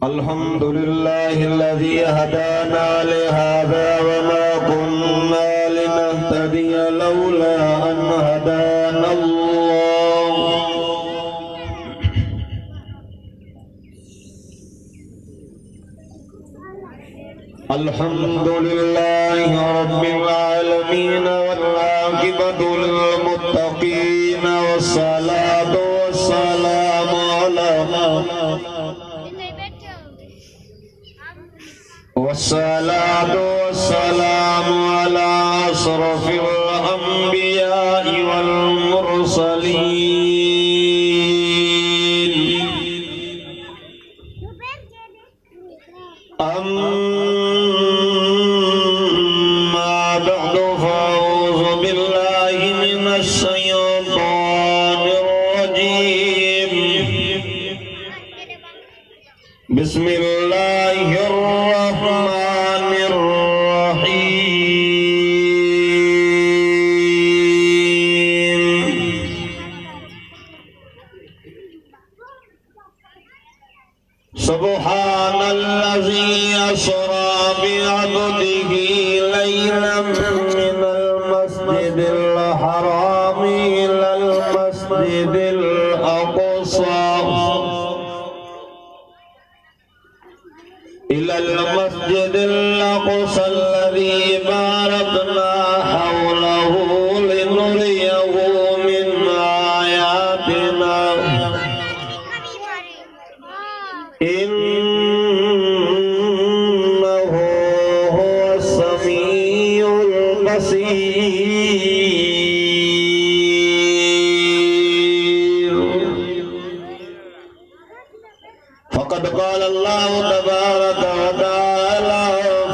अल्हम्दुलिल्लाहिल्लज़ी हदाना लिहाज़ा वमा कुन्ना लिनहतदिया लौला अन हदानल्लाह। अल्हम्दुलिल्लाहि रब्बिल आलमीन वल आक़िबतु लिल मुत्तक़ीन वस्सलातु वस्सलामु अला अशरफिल अंबिया'i वल मुरसलीन। अम्मा बअदु फअऊज़ु बिल्लाहि मिनश शैतानिर रजीम। बिस्मिल्लाहिर रहमानिर रहीम। सुब्हानल्लज़ी अस्रा बिअब्दिही लैलन मिनल मस्जिदिल हराम इलल मस्जिदिल अक़सा الذي باركنا حوله لنريه من آياتنا إنه هو السميع البصير. فقد قال الله تبارك وتعالى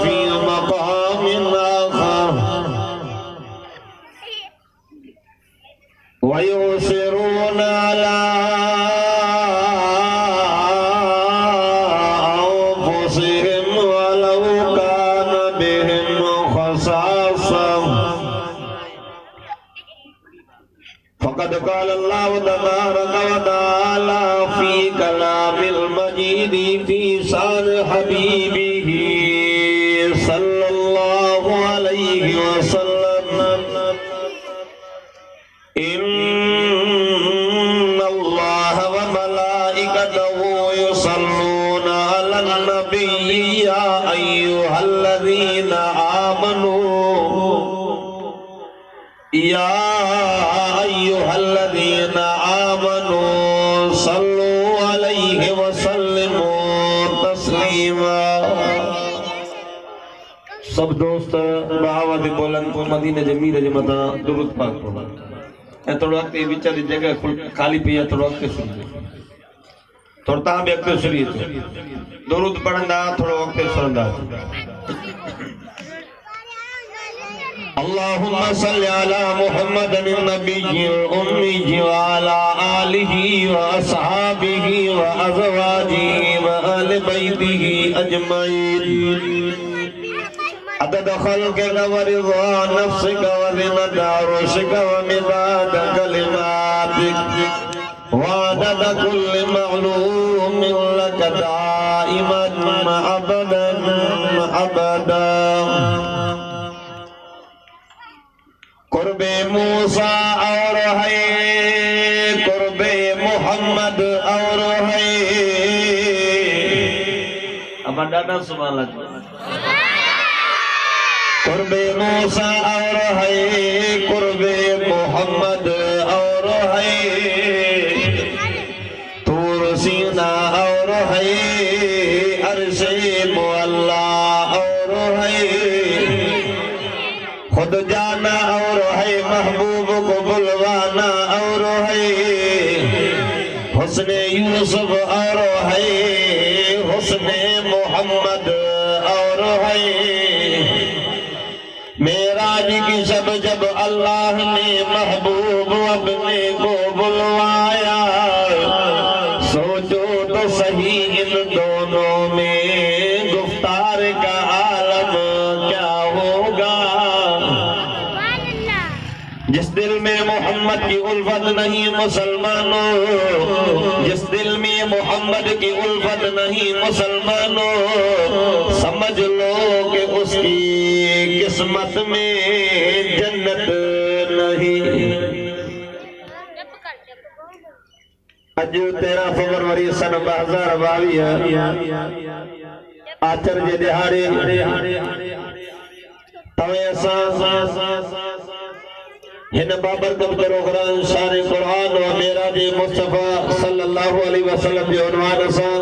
في مقام آخر ويؤثرون على أنفسهم ولو كان بهم خصاصة. فقد قال الله تبارك وتعالى في كلام المجيد في شان حبيبه صلى الله عليه وسلم إن الله وملائكته يصلون على النبي يا أيها الذين آمنوا صلوا عليه وسلموا تسलीमा। सब दोस्त बहावत बुलंद मदीने जे मीर जे मथा दुरूद पाक पढ़ो ऐं थोरो अॻिते विचारी जगह खाली पई आहे, थोरो अॻिते सुनी थोरो तव्हां बि अॻिते सुनी अचो। दुरूद पढ़ंदा थोरो अॻिते सुनंदा। अल्लाहुम्मा सल्लि अला मुहम्मदिन नबिय्यिल उम्मी व अला आलिहि व अस्हाबिहि व अज़वाजिहि व अहलि बैतिहि अजमईन। अदद खल्क़िक व रिज़ा नफ्सिक व ज़िनत अर्शिक व मिदाद कलिमातिक व अदद कुल्लि मअलूमिन लक दाइमन अबदन अबदा। कुर्बे मूसा और है कुर्बे मोहम्मद और है। अब दादा सुभान अल्लाह। कुर्बे मूसा और है कुर्बे मोहम्मद और है। तूर सीना और है अर्शे मुअल्ला और है। खुद जाना और है महबूब को बुलवाना और है। हुस्ने यूसुफ और है हुस्ने मोहम्मद और है। मेराज की शब जब अल्लाह ने महबूब अपने को बुलवाया, सोचो तो सही इन दोनों में गुफ्तार का आलम क्या होगा। जिस दिल में मोहम्मद की उल्फत नहीं मुसलमानों, जिस दिल में मोहम्मद की उल्फत नहीं मुसलमानों, समझ लो कि उसकी किस्मत में जन्नत नहीं। अज 13 फरवरी सन 2022 आचर जे दिहाड़े तवे हिन बाबरकत प्रोग्राम शान कुरान व मेराज मुस्तफा सल्लल्लाहु अलैहि वसल्लम जे उन्वान सां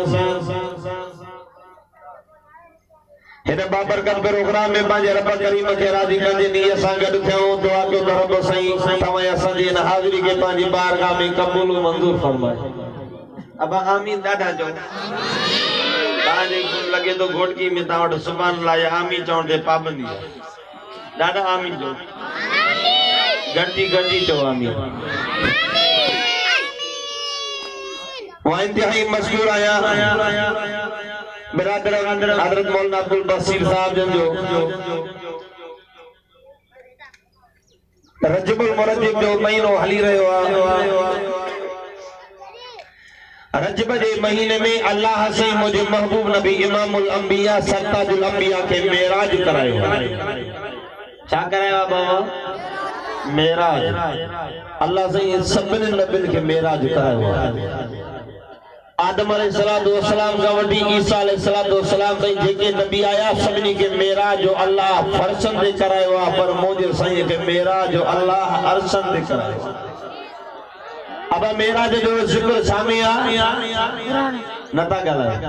हिन बाबरकत प्रोग्राम में पंहिंजे रब करीम खे राज़ी कंदे नीयत सां गॾु थियूं। दुआ कयो त रब साईं तव्हां असांजी हिन हाज़िरी खे पंहिंजी बारगाह में क़बूल मंज़ूर फरमाए। अब आमीन ॾाढा चओ। तव्हांजे लॻे थो घोटकी में तव्हां वटि सुभाणे लाइ आमीन चवण ते पाबंदी आहे। ॾाढा आमीन चओ। गॾिजी चओ आमीन। मां इंतहाई मशहूर आहियां बिरादर हज़रत मौलाना अब्दुल बसीर साहब जो रजबुल मुरज्जिब जो महीनो हली रहियो आहे। रजब जे महीने में अल्लाह से मुझे महबूब नबी इमामुल अंबिया सरताजुल अंबिया के मेराज करायो। छा करायो बाबा? मेराज। अल्लाह से सभिनी नबियुनि खे मेराज करायो। आदम अलैहिस्सलाम का वडी ईसा अलैहिस्सलाम ताईं जेके नबी आया सभिनी खे मेराज जो अल्लाह फर्शन ते करायो आहे, पर मुंहिंजे साईं खे मेराज जो अल्लाह अर्शन ते करायो। अब मेराज जो ज़िक्र सामी आहे नथा ॻाल्हायो।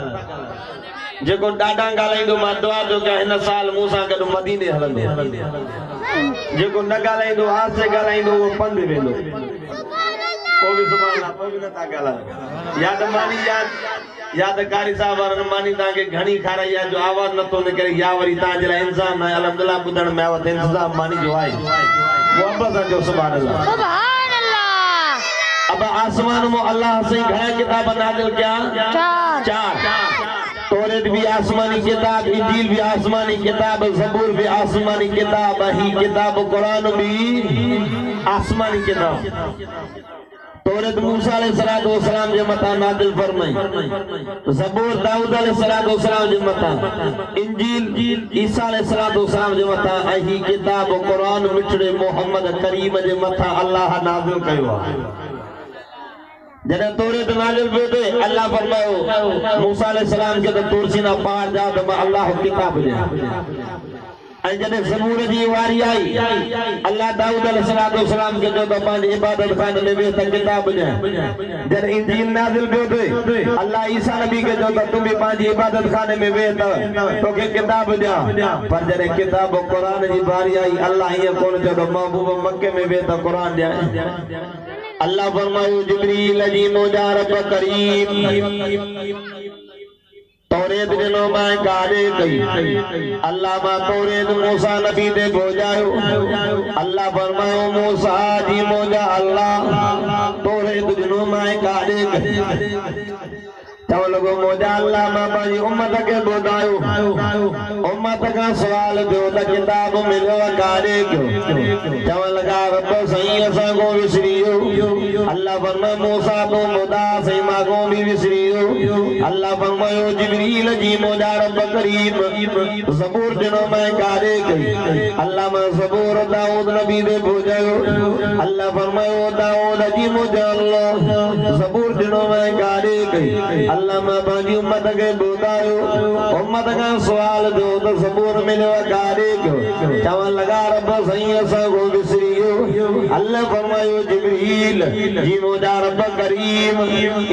जेको ॾाढा ॻाल्हाईंदो मां दुआ थो कयां हिन साल मूं सां गॾु मदीने हलंदो। जेको न ॻाल्हाईंदो आसे ॻाल्हाईंदो उहो पंधु वेंदो। को भी सुभाणे अल्लाह को भी नथा ॻाल्हायो। याद मानी याद कारी साहब मानी तव्हांखे घणी खाराई आहे जो आवाज़ नथो निकिरे या वरी तव्हांजे लाइ इंतज़ाम आहे। अल्हम्दुलिल्लाह ॿुधण में आयो त इंतज़ाम मानी जो आहे। मोहब्बत सां चओ सुभाणे अल्लाह। अब आसमान में अल्लाह से घणा किताब नाज़िल किया? चार। तौरात भी आसमानी किताब, इंजील भी आसमानी किताब, ज़बूर भी आसमानी किताब, ही किताब कुरान भी आसमानी किताब। तौरात मूसा अलैहिस्सलाम जे मथा नाज़िल फरमाई, ज़बूर दाऊद अलैहिस्सलाम जे मथा, इंजील ईसा अलैहिस्सलाम जे मथा, ऐं ही किताब कुरान मिठड़े मोहम्मद करीम जे मथा अल्लाह नाज़िल कयो आहे। जॾहिं तौरात नाज़िल पियो थिए अल्लाह फरमायो मूसा अलैहिस्सलाम खे त तूर सीना पहाड़ जा त मां अल्लाह किताब ॾियां। ऐं जॾहिं ज़बूर जी वारी आई अल्लाह दाऊद अलैहिस्सलाम खे चयो त पंहिंजी इबादत खाने में वेह त किताब ॾियां। जॾहिं इंजील नाज़िल पियो थिए अल्लाह ईसा नबी खे चयो त तूं बि पंहिंजी इबादत खाने में वेह त तोखे किताब ॾियां। पर जॾहिं किताब क़ुरान जी बारी आई अल्लाह ईअं कोन चयो त महबूब मके में वेह त क़ुरान ॾियां। अल्लाह फरमायो जिब्रील जी मौजा रब करीम तौरात ॾिनो मां काॾे कई। अल्लाह मां तौरात मूसा नबी ते भोजायो। अल्लाह फरमायो मूसा जी मौजा अल्लाह तौरात ॾिनो मां काॾे कई। चव लॻो मौजा अल्लाह मां पंहिंजी उम्मत खे ॿुधायो। उम्मत खां सुवाल थियो त किताब मिलियो काॾे कयो। चवण लॻा रब साईं असां को विसरी वियो। अल्लाह फरमायो मूसा तूं ॿुधा साईं मां को बि विसरी वियो। अल्लाह फरमायो जिब्रील जी मौजा रब करीम ज़बूर ॾिनो मां काॾे कई। अल्लाह मां ज़बूर दाऊद नबी ते भोजायो। अल्लाह फरमायो दाऊद जी मौजा अल्लाह ज़बूर ॾिनो मां काॾे कई। अल्लाह मां पंहिंजी उम्मत खे ॿुधायो। उम्मत खां सुवाल थियो त ज़बूर मिलियो काॾे कयो। चवण लॻा रब साईं असां को विसरी वियो। अल्लाह फरमायो जिब्रील जी मौजा रब करीम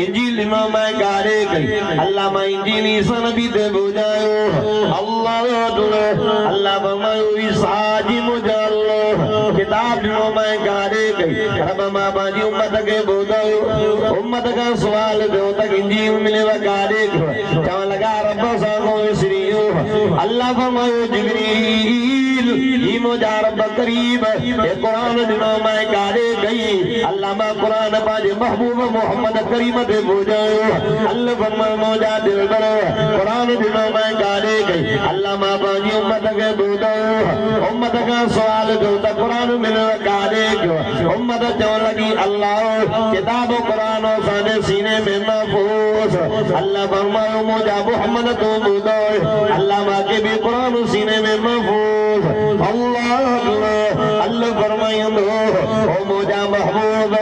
इंजील ॾिनो मां काॾे कई। अल्लाह मां इंजील ईसा नबी ते भोजायो। अल्लाह फरमायो ईसा जी मौजा किताब ॾिनो मां काॾे कई। रब मां पंहिंजी उम्मत खे ॿुधायो। उम्मत खां सुवाल थियो त इंजील मिलियो काॾे कयो। चवण लॻा रब सां को विसरी वियो। अल्लाह फरमायो जिब्रील ये मुझा रब करीब ये कुरान दिनों में गाड़े गई अल्लाह मा कुरान बाजे महबूब मोहम्मद करीम दे बुझायो अल्लाह फरमा मुझा दिल बर कुरान दिनों में गाड़े गई अल्लाह मा बाजी उम्मत के बुझायो उम्मत का सवाल जो ता कुरान में गाड़े गयो उम्मत जो लगी अल्लाह किताब कुरान सादे सीने में महफूज अल्लाह फरमायो मुझा मोहम्मद तो बुझायो अल्लाह मा के भी कुरान सीने में महफूज अल्लाह अल्लाह फरमायो ओ मुझा महबूब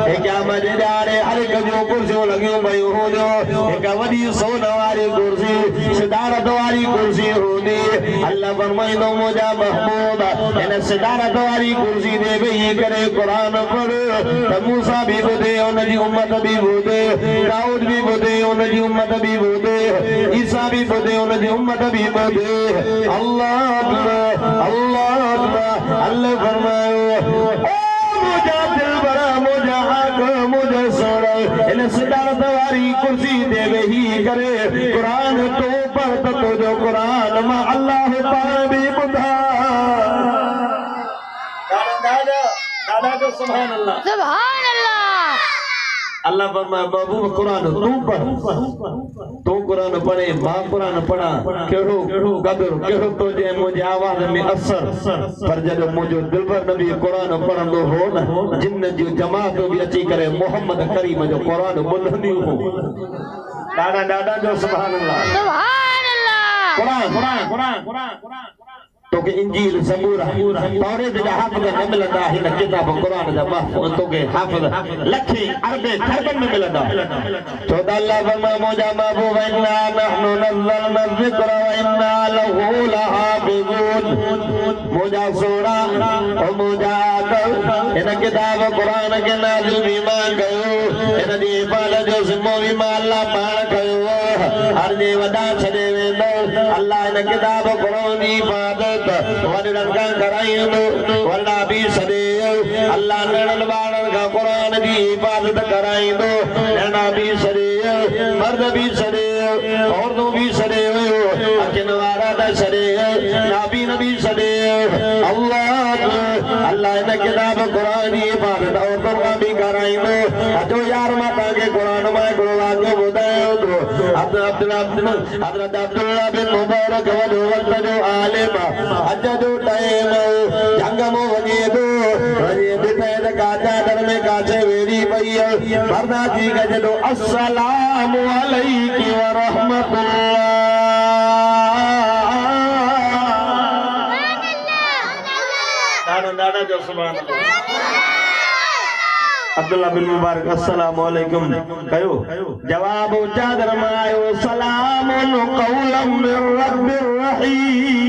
ए क्या मजेदार है हर कजो कुर्सी लगियो भाई हो जो एक वडी सोना वाली कुर्सी सिदारत वाली कुर्सी होनी अल्लाह फरमायो मुझा महबूब इन सिदारत वाली कुर्सी दे भी करे कुरान पढ़ त मूसा भी बुधे उनजी उम्मत भी बुधे दाऊद भी बुधे उनजी उम्मत भी बुधे ईसा भी बुधे उनजी उम्मत भी बुधे अल्लाह अल्लाह अल्लाह फरमायो मुझा दिल बड़ा मुझा आँख मुझे सोड़ा इन सिदारत वाली कुर्सी दे ही करे कुरान तो पढ़ तो जो कुरान मां अल्लाह पाक भी बुधा दादा जो सुभान अल्लाह अल्लाह फरमाए बाबू कुरान तू पढ़ तू कुरान पढ़े मां कुरान पढ़ा केड़ो कदर केड़ो तो जे मुझे आवाज में असर पर जब मुझे दिल पर नबी कुरान पढ़ंदो हो न जिन जो जमात भी अची करे मोहम्मद करीम जो कुरान ॿुधंदी हो दादा दादा जो सुभान अल्लाह कुरान तो के इंजील ज़बूर तौरात जा हाफ़िज़ न मिलंदा हिन किताब कुरान जा महफूज़ तो के हाफ़िज़ लखे अरबे खरबन में मिलंदा तो अल्लाह फरमा मुझा महबूब इन्ना नहनु नज़्ज़लना ज़िक्र व इन्ना लहू लहाफ़िज़ून मुझा सोना ओ मुझा इन किताब कुरान के नाज़िल भी मां कयो इन दी इबादत जो ज़िम्मो भी मां अल्लाह पाण कयो हर जे वडा छडे वेंदो अल्लाह इन किताब कुरान जी इबादत वडन का कराइंदो वडा भी छडे अल्लाह नड़न बाड़न का कुरान जी इबादत कराइंदो नड़ा भी छडे मर्द भी छडे औरतों भी छडे अखिन वारा दा छडे नाबी नबी छडे अल्लाह अल्लाह इन किताब कुरान जी इबादत औरतों का भी कराइंदो अचो यार माता के कुरान में हिकिड़ो वाक़ियो ॿुधायो तो हज़रत अब्दुल्लाह बिन मुबारक वॾो वक़्त जो आलिम हज जो टाइम जंग में वञे थो त काचा दर में काचे वेड़ी पई मर्दा थी जॾो अस्सलामु अलैकि व रहमतुल्लाह दादा जो सुभान अल्लाह अब्दुल्लाह बिन मुबारक अस्सलामु अलैकुम कयो जवाब चादर में आयो सलामुन कौलम मिर रब्बिर रहीम